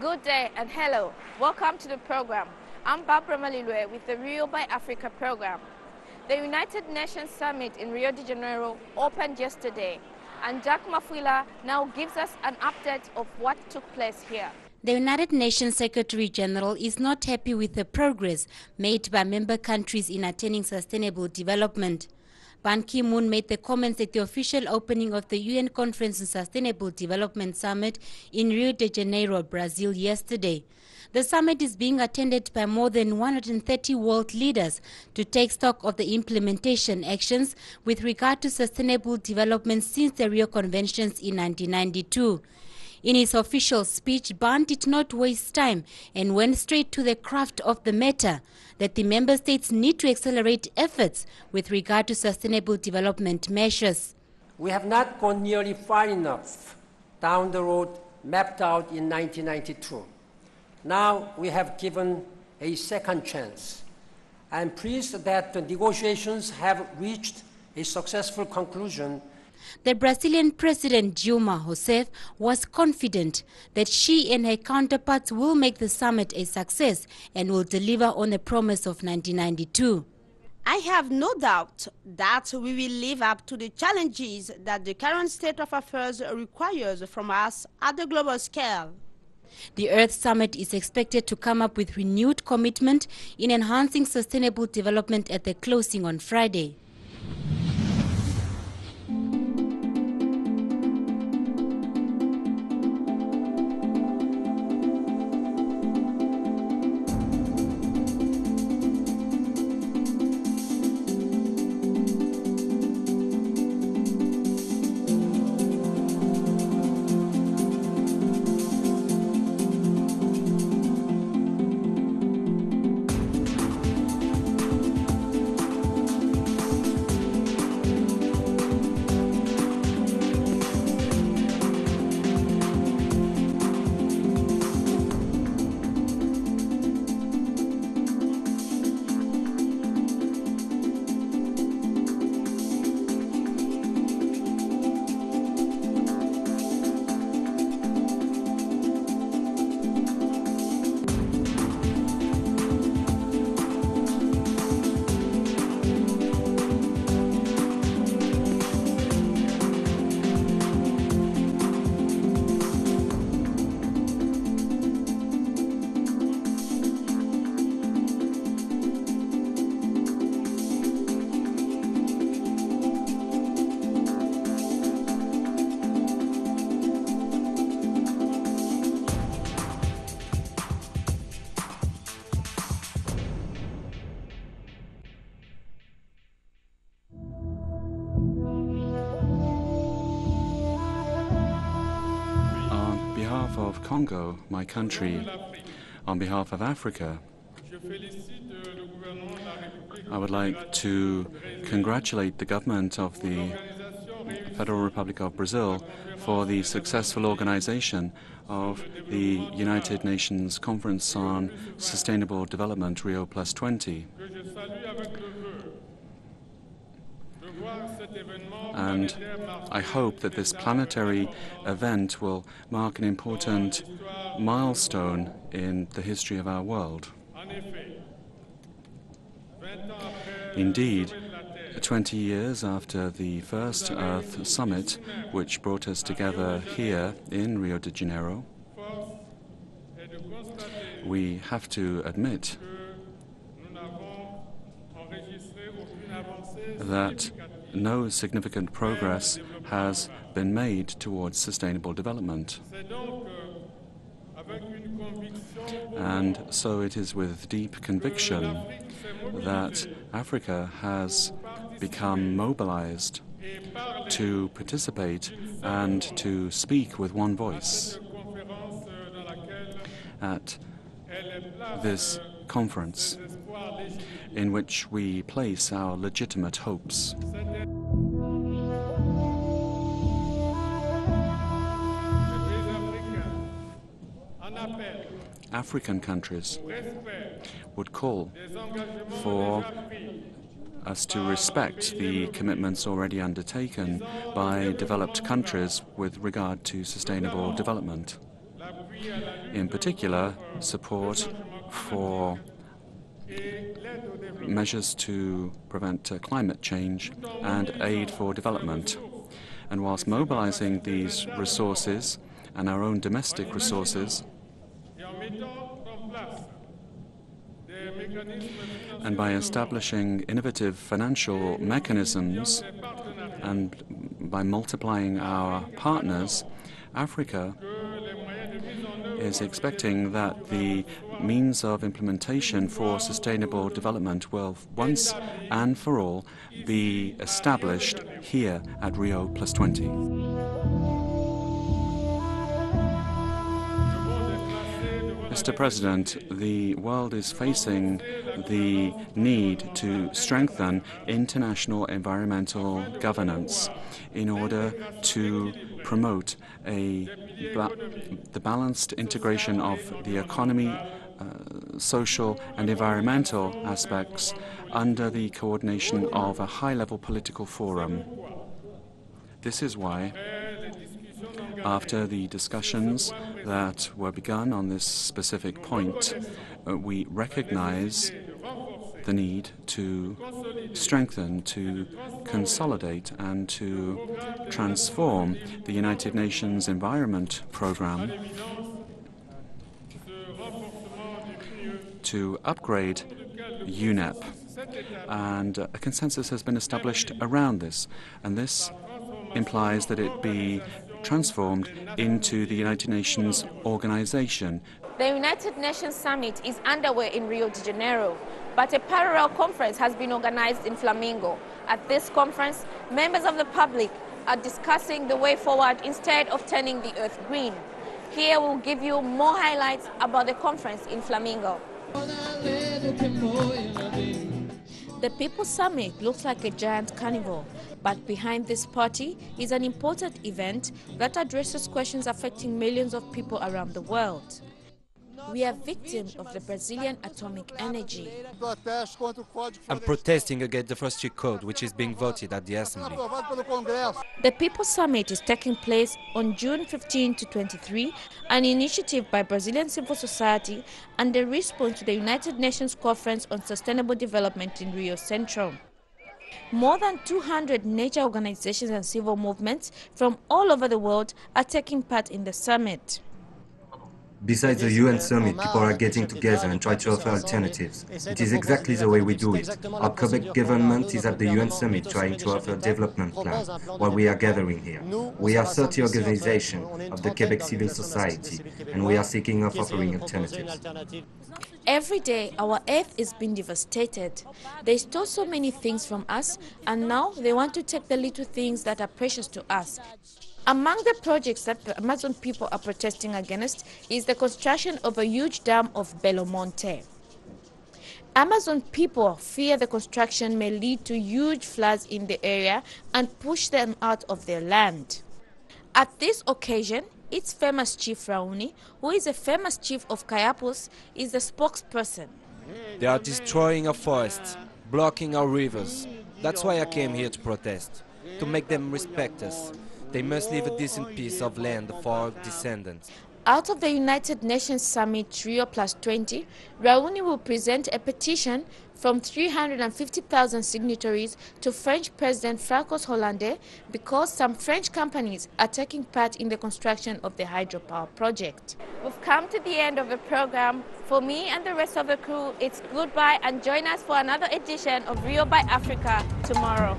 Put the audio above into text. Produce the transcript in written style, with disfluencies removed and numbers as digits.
Good day and hello. Welcome to the program. I'm Barbara Malilwe with the Rio by Africa program. The United Nations Summit in Rio de Janeiro opened yesterday, and Jack Mafuila now gives us an update of what took place here. The United Nations Secretary General is not happy with the progress made by member countries in attaining sustainable development. Ban Ki-moon made the comments at the official opening of the UN Conference on Sustainable Development Summit in Rio de Janeiro, Brazil yesterday. The summit is being attended by more than 130 world leaders to take stock of the implementation actions with regard to sustainable development since the Rio Conventions in 1992. In his official speech, Ban did not waste time and went straight to the craft of the matter, that the member states need to accelerate efforts with regard to sustainable development measures. We have not gone nearly far enough down the road mapped out in 1992. Now we have given a second chance. I am pleased that the negotiations have reached a successful conclusion. The Brazilian President Dilma Rousseff was confident that she and her counterparts will make the summit a success and will deliver on the promise of 1992. I have no doubt that we will live up to the challenges that the current state of affairs requires from us at the global scale. The Earth Summit is expected to come up with renewed commitment in enhancing sustainable development at the closing on Friday. On behalf of Congo, my country, on behalf of Africa, I would like to congratulate the government of the Federal Republic of Brazil for the successful organization of the United Nations Conference on Sustainable Development, Rio+20. And I hope that this planetary event will mark an important milestone in the history of our world. Indeed, 20 years after the first Earth Summit, which brought us together here in Rio de Janeiro, we have to admit that no significant progress has been made towards sustainable development. And so it is with deep conviction that Africa has become mobilized to participate and to speak with one voice at this conference, in which we place our legitimate hopes. African countries would call for us to respect the commitments already undertaken by developed countries with regard to sustainable development. In particular, support for measures to prevent climate change and aid for development. And whilst mobilizing these resources and our own domestic resources, and by establishing innovative financial mechanisms and by multiplying our partners, Africa is expecting that the means of implementation for sustainable development will once and for all be established here at Rio+20. Mr. President, the world is facing the need to strengthen international environmental governance in order to promote the balanced integration of the economy, social and environmental aspects under the coordination of a high-level political forum. This is why, after the discussions that were begun on this specific point, we recognize the need to strengthen, to consolidate, and to transform the United Nations Environment Programme, to upgrade UNEP. And a consensus has been established around this, and this implies that it be transformed into the United Nations organization. The United Nations Summit is underway in Rio de Janeiro, but a parallel conference has been organized in Flamingo. At this conference, members of the public are discussing the way forward instead of turning the earth green. Here we'll give you more highlights about the conference in Flamingo. The People's Summit looks like a giant carnival, but behind this party is an important event that addresses questions affecting millions of people around the world. We are victims of the Brazilian atomic energy. I'm protesting against the Forestry Code, which is being voted at the Assembly. The People's Summit is taking place on June 15 to 23, an initiative by Brazilian civil society and a response to the United Nations Conference on Sustainable Development in Rio Central. More than 200 nature organizations and civil movements from all over the world are taking part in the summit. Besides the UN summit, people are getting together and try to offer alternatives. It is exactly the way we do it. Our Quebec government is at the UN summit trying to offer a development plan, while we are gathering here. We are 30 organizations of the Quebec civil society, and we are seeking of offering alternatives. Every day, our earth is being devastated. They stole so many things from us, and now they want to take the little things that are precious to us. Among the projects that the Amazon people are protesting against is the construction of a huge dam of Belo Monte. Amazon people fear the construction may lead to huge floods in the area and push them out of their land. At this occasion, its famous chief Raoni, who is a famous chief of Caiapos, is the spokesperson. They are destroying our forests, blocking our rivers. That's why I came here to protest, to make them respect us. They must leave a decent piece of land for our descendants. Out of the United Nations Summit Rio+20, Raoni will present a petition from 350,000 signatories to French President François Hollande because some French companies are taking part in the construction of the hydropower project. We've come to the end of the program. For me and the rest of the crew, it's goodbye and join us for another edition of Rio by Africa tomorrow.